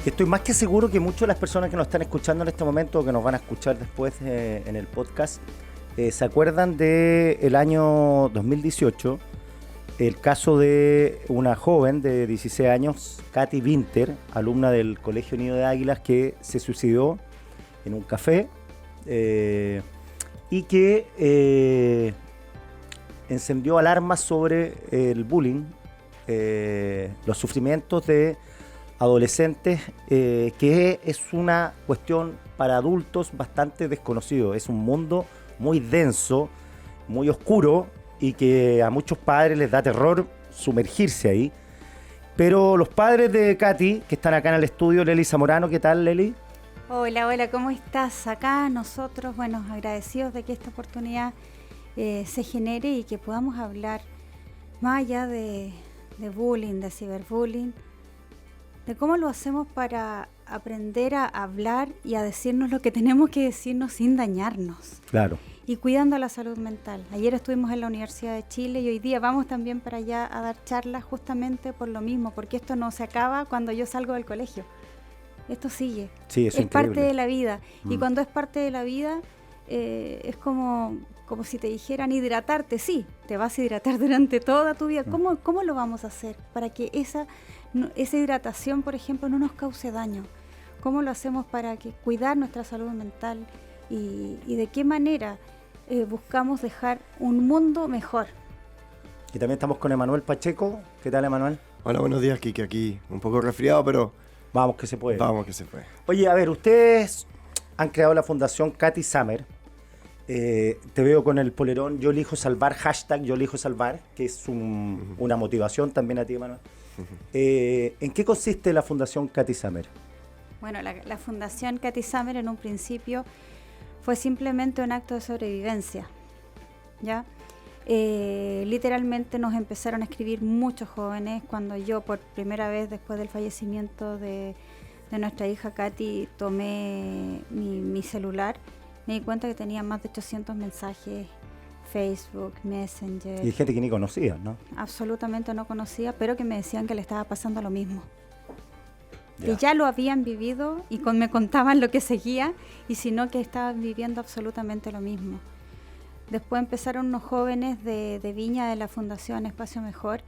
Estoy más que seguro que muchas de las personas que nos están escuchando en este momento o que nos van a escuchar después en el podcast se acuerdan del año 2018, el caso de una joven de 16 años, Katy Winter, alumna del Colegio Nido de Águilas, que se suicidó en un café y que encendió alarmas sobre el bullying, los sufrimientos de adolescentes, que es una cuestión para adultos bastante desconocido. Es un mundo muy denso, muy oscuro y que a muchos padres les da terror sumergirse ahí. Pero los padres de Katy, que están acá en el estudio, Lely Zamorano, ¿qué tal, Lely? Hola, ¿cómo estás? Acá nosotros, bueno, agradecidos de que esta oportunidad se genere y que podamos hablar más allá de bullying, de ciberbullying, de cómo lo hacemos para aprender a hablar y a decirnos lo que tenemos que decirnos sin dañarnos. Claro. Y cuidando la salud mental. Ayer estuvimos en la Universidad de Chile y hoy día vamos también para allá a dar charlas justamente por lo mismo, porque esto no se acaba cuando yo salgo del colegio. Esto sigue. Sí, es parte de la vida. Y cuando es parte de la vida, es como si te dijeran hidratarte. Sí, te vas a hidratar durante toda tu vida. ¿Cómo lo vamos a hacer para que esa hidratación, por ejemplo, no nos cause daño? ¿Cómo lo hacemos para cuidar nuestra salud mental? Y de qué manera buscamos dejar un mundo mejor. Y también estamos con Emanuel Pacheco. ¿Qué tal, Emanuel? Hola, buenos días, Kike. Aquí un poco resfriado, pero vamos que se puede. Vamos que se puede. Oye, a ver, ustedes han creado la fundación Katy Summer. Te veo con el polerón Yo elijo salvar, hashtag Yo elijo salvar, que es una motivación también a ti, Emanuel. ¿En qué consiste la fundación Katy Summer? Bueno, la fundación Katy Summer en un principio fue simplemente un acto de sobrevivencia, ¿ya? Literalmente nos empezaron a escribir muchos jóvenes cuando yo por primera vez después del fallecimiento de nuestra hija Katy tomé mi celular. Me di cuenta que tenía más de 800 mensajes, Facebook, Messenger. Y hay gente que ni conocía, ¿no? Absolutamente no conocía, pero que me decían que le estaba pasando lo mismo. Ya. Que ya lo habían vivido y me contaban lo que seguía, y si no, que estaban viviendo absolutamente lo mismo. Después empezaron unos jóvenes de Viña, de la Fundación Espacio Mejor,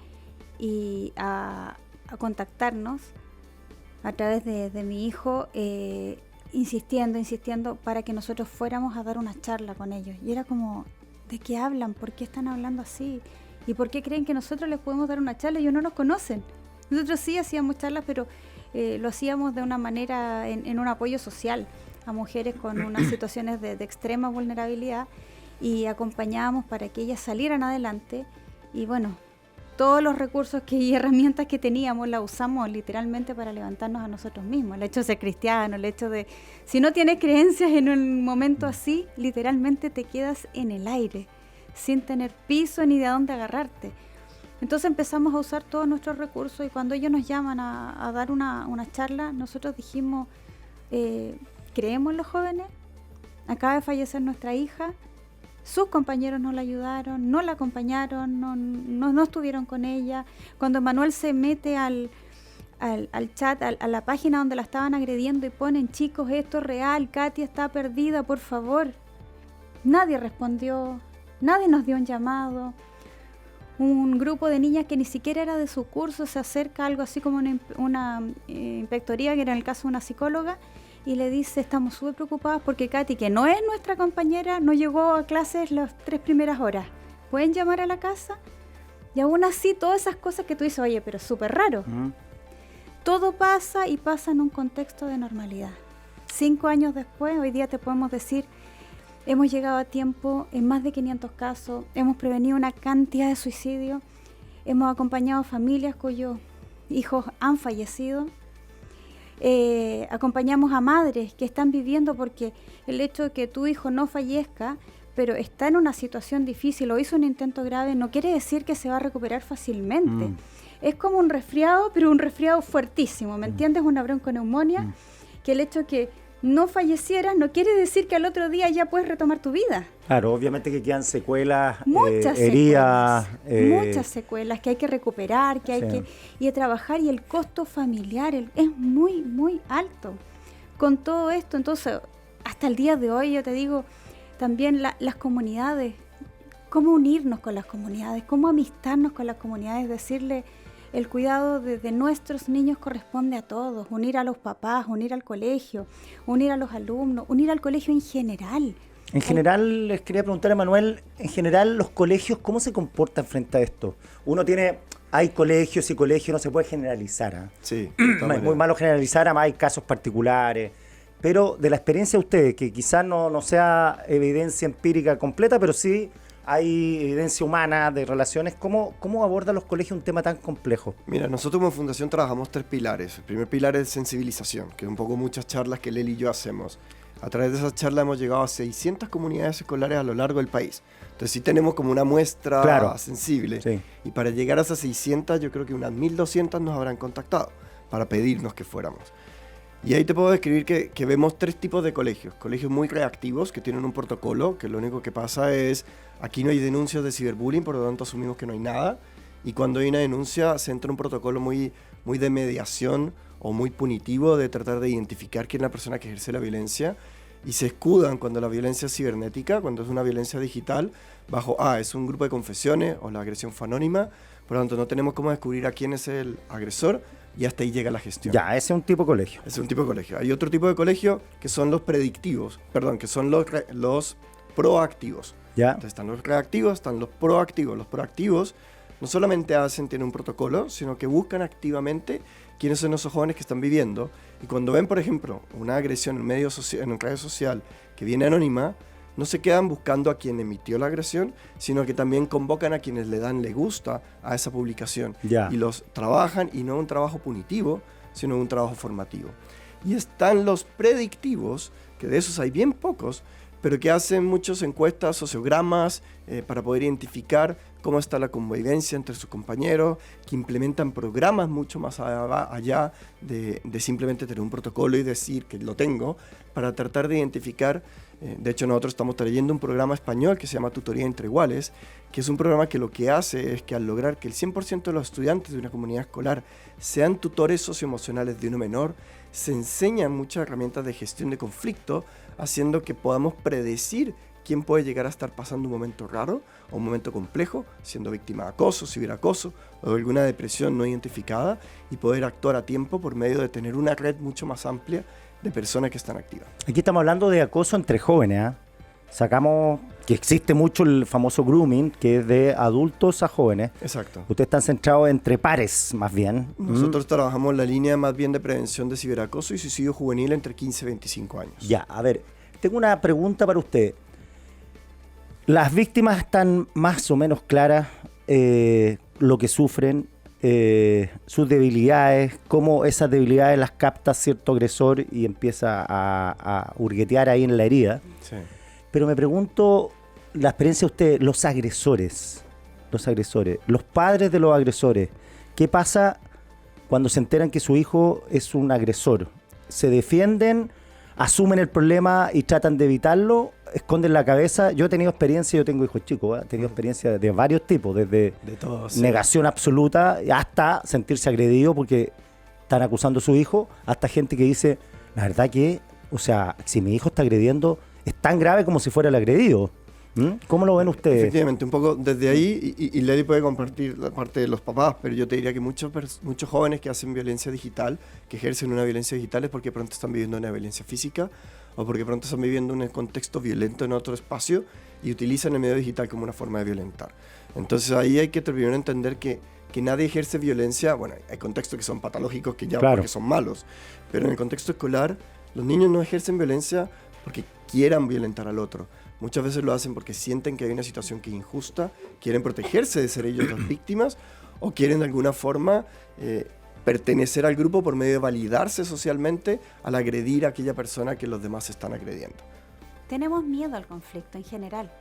y a contactarnos a través de mi hijo, insistiendo para que nosotros fuéramos a dar una charla con ellos. Y era como, ¿de qué hablan? ¿Por qué están hablando así? ¿Y por qué creen que nosotros les podemos dar una charla? Ellos no nos conocen. Nosotros sí hacíamos charlas, pero lo hacíamos de una manera, en un apoyo social a mujeres con unas situaciones de extrema vulnerabilidad, y acompañábamos para que ellas salieran adelante. Y bueno, todos los recursos y herramientas que teníamos las usamos literalmente para levantarnos a nosotros mismos. El hecho de ser cristiano, el hecho de, si no tienes creencias en un momento así, literalmente te quedas en el aire, sin tener piso ni de dónde agarrarte. Entonces empezamos a usar todos nuestros recursos, y cuando ellos nos llaman a dar una charla, nosotros dijimos, creemos en los jóvenes, acaba de fallecer nuestra hija, sus compañeros no la ayudaron, no la acompañaron, no estuvieron con ella. Cuando Manuel se mete al chat, a la página donde la estaban agrediendo, y ponen, chicos, esto es real, Katy está perdida, por favor. Nadie respondió, nadie nos dio un llamado. Un grupo de niñas que ni siquiera era de su curso se acerca a algo así como una inspectoría, que era en el caso de una psicóloga, y le dice, estamos súper preocupadas porque Katy, que no es nuestra compañera, no llegó a clases las 3 primeras horas. ¿Pueden llamar a la casa? Y aún así, todas esas cosas que tú dices, oye, pero es súper raro. Todo pasa, y pasa en un contexto de normalidad. 5 años después, hoy día te podemos decir, hemos llegado a tiempo en más de 500 casos, hemos prevenido una cantidad de suicidios, hemos acompañado a familias cuyos hijos han fallecido, acompañamos a madres que están viviendo, porque el hecho de que tu hijo no fallezca, pero está en una situación difícil o hizo un intento grave, no quiere decir que se va a recuperar fácilmente. Es como un resfriado, pero un resfriado fuertísimo, ¿me entiendes? Una bronconeumonía, que el hecho de que no fallecieras, no quiere decir que al otro día ya puedes retomar tu vida. Claro, obviamente que quedan secuelas, Muchas heridas. muchas secuelas que hay que recuperar, que hay que ir a trabajar, y el costo familiar es muy, muy alto con todo esto. Entonces, hasta el día de hoy, yo te digo, también las comunidades, cómo unirnos con las comunidades, cómo amistarnos con las comunidades, decirle el cuidado de nuestros niños corresponde a todos, unir a los papás, unir al colegio, unir a los alumnos, unir al colegio en general. En general, les quería preguntar a Manuel, en general los colegios, ¿cómo se comportan frente a esto? Hay colegios y colegios, no se puede generalizar. ¿Eh? Sí. Es muy malo generalizar, además hay casos particulares. Pero de la experiencia de ustedes, que quizás no sea evidencia empírica completa, pero sí hay evidencia humana de relaciones, ¿cómo abordan los colegios un tema tan complejo? Mira, nosotros como fundación trabajamos 3 pilares. El primer pilar es sensibilización, que es un poco muchas charlas que Leli y yo hacemos. A través de esas charlas hemos llegado a 600 comunidades escolares a lo largo del país. Entonces sí tenemos como una muestra sensible. Sí. Y para llegar a esas 600, yo creo que unas 1.200 nos habrán contactado para pedirnos que fuéramos. Y ahí te puedo describir que vemos 3 tipos de colegios. Colegios muy reactivos, que tienen un protocolo, que lo único que pasa es, aquí no hay denuncias de ciberbullying, por lo tanto asumimos que no hay nada. Y cuando hay una denuncia, se entra un protocolo muy de mediación o muy punitivo de tratar de identificar quién es la persona que ejerce la violencia. Y se escudan cuando la violencia es cibernética, cuando es una violencia digital, bajo, es un grupo de confesiones o la agresión fue anónima. Por lo tanto, no tenemos cómo descubrir a quién es el agresor. Y hasta ahí llega la gestión. Ya, ese es un tipo de colegio. Es un tipo de colegio. Hay otro tipo de colegio que son los predictivos, que son los proactivos. Ya. Entonces están los reactivos, están los proactivos. Los proactivos no solamente tienen un protocolo, sino que buscan activamente quiénes son esos jóvenes que están viviendo. Y cuando ven, por ejemplo, una agresión en una red social que viene anónima, no se quedan buscando a quien emitió la agresión, sino que también convocan a quienes le dan le gusta a esa publicación. Ya. Y los trabajan, y no un trabajo punitivo, sino un trabajo formativo. Y están los predictivos, que de esos hay bien pocos, pero que hacen muchas encuestas, sociogramas, para poder identificar cómo está la convivencia entre sus compañeros, que implementan programas mucho más allá de simplemente tener un protocolo y decir que lo tengo, para tratar de identificar. De hecho, nosotros estamos trayendo un programa español que se llama Tutoría entre Iguales, que es un programa que lo que hace es que al lograr que el 100% de los estudiantes de una comunidad escolar sean tutores socioemocionales de uno menor, se enseñan muchas herramientas de gestión de conflicto, haciendo que podamos predecir quién puede llegar a estar pasando un momento raro o un momento complejo, siendo víctima de acoso, ciberacoso o de alguna depresión no identificada, y poder actuar a tiempo por medio de tener una red mucho más amplia de personas que están activas. Aquí estamos hablando de acoso entre jóvenes. Sacamos que existe mucho el famoso grooming, que es de adultos a jóvenes. Exacto. Ustedes están centrados entre pares, más bien. Nosotros trabajamos la línea más bien de prevención de ciberacoso y suicidio juvenil entre 15 y 25 años. Ya, a ver, tengo una pregunta para usted. ¿Las víctimas están más o menos claras lo que sufren, sus debilidades, cómo esas debilidades las capta cierto agresor y empieza a hurguetear ahí en la herida? Sí. Pero me pregunto, la experiencia de usted, los agresores, los padres de los agresores, ¿qué pasa cuando se enteran que su hijo es un agresor? ¿Se defienden, asumen el problema y tratan de evitarlo? ¿Esconden la cabeza? Yo he tenido experiencia, yo tengo hijos chicos, he tenido experiencia de varios tipos, desde negación absoluta hasta sentirse agredido porque están acusando a su hijo, hasta gente que dice, la verdad que, o sea, si mi hijo está agrediendo, es tan grave como si fuera el agredido. ¿Cómo lo ven ustedes? Efectivamente, un poco desde ahí, y Lely puede compartir la parte de los papás, pero yo te diría que muchos jóvenes que hacen violencia digital, que ejercen una violencia digital, es porque pronto están viviendo una violencia física o porque pronto están viviendo un contexto violento en otro espacio y utilizan el medio digital como una forma de violentar. Entonces ahí hay que primero entender que nadie ejerce violencia. Bueno, hay contextos que son patológicos, que ya porque son malos, pero en el contexto escolar los niños no ejercen violencia porque quieran violentar al otro. Muchas veces lo hacen porque sienten que hay una situación que es injusta, quieren protegerse de ser ellos las víctimas, o quieren de alguna forma pertenecer al grupo por medio de validarse socialmente al agredir a aquella persona que los demás están agrediendo. Tenemos miedo al conflicto en general.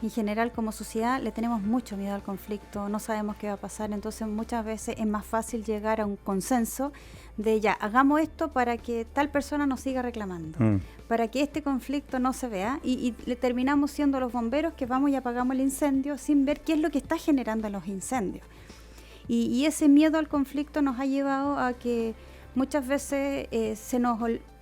En general, como sociedad, le tenemos mucho miedo al conflicto, no sabemos qué va a pasar, entonces muchas veces es más fácil llegar a un consenso de ya, hagamos esto para que tal persona nos siga reclamando, para que este conflicto no se vea, y le terminamos siendo los bomberos que vamos y apagamos el incendio sin ver qué es lo que está generando los incendios. Y ese miedo al conflicto nos ha llevado a que muchas veces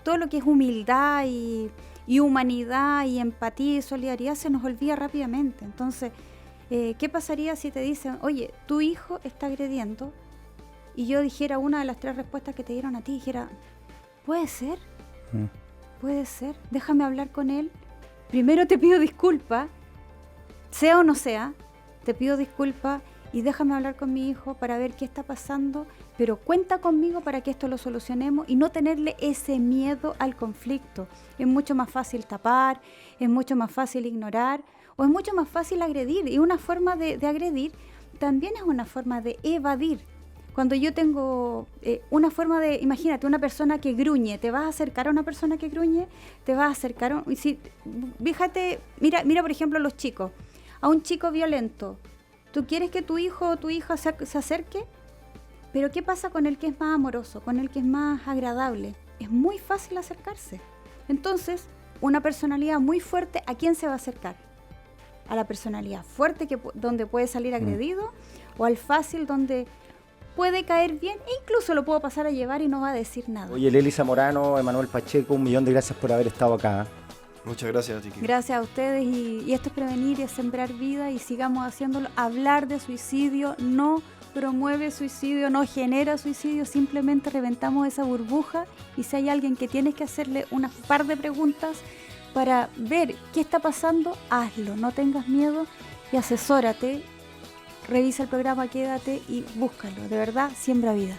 todo lo que es humildad y humanidad y empatía y solidaridad se nos olvida rápidamente. Entonces, ¿qué pasaría si te dicen, oye, tu hijo está agrediendo? Y yo dijera una de las 3 respuestas que te dieron a ti, dijera, puede ser, déjame hablar con él. Primero te pido disculpas, sea o no sea, te pido disculpas y déjame hablar con mi hijo para ver qué está pasando, pero cuenta conmigo para que esto lo solucionemos y no tenerle ese miedo al conflicto. Es mucho más fácil tapar, es mucho más fácil ignorar o es mucho más fácil agredir. Y una forma de agredir también es una forma de evadir. Cuando yo tengo una forma de, imagínate, una persona que gruñe, ¿te vas a acercar a una persona que gruñe? ¿Te vas a acercar a fíjate, mira por ejemplo los chicos, a un chico violento. ¿Tú quieres que tu hijo o tu hija se acerque? Pero ¿qué pasa con el que es más amoroso, con el que es más agradable? Es muy fácil acercarse. Entonces, una personalidad muy fuerte, ¿a quién se va a acercar? ¿A la personalidad fuerte donde puede salir agredido? ¿O al fácil donde puede caer bien e incluso lo puedo pasar a llevar y no va a decir nada? Oye, Lely Zamorano, Emanuel Pacheco, 1.000.000 de gracias por haber estado acá. Muchas gracias a ti. Gracias a ustedes y esto es prevenir y es sembrar vida y sigamos haciéndolo. Hablar de suicidio no promueve suicidio, no genera suicidio, simplemente reventamos esa burbuja y si hay alguien que tienes que hacerle unas par de preguntas para ver qué está pasando, hazlo, no tengas miedo y asesórate, revisa el programa, quédate y búscalo, de verdad, siembra vida.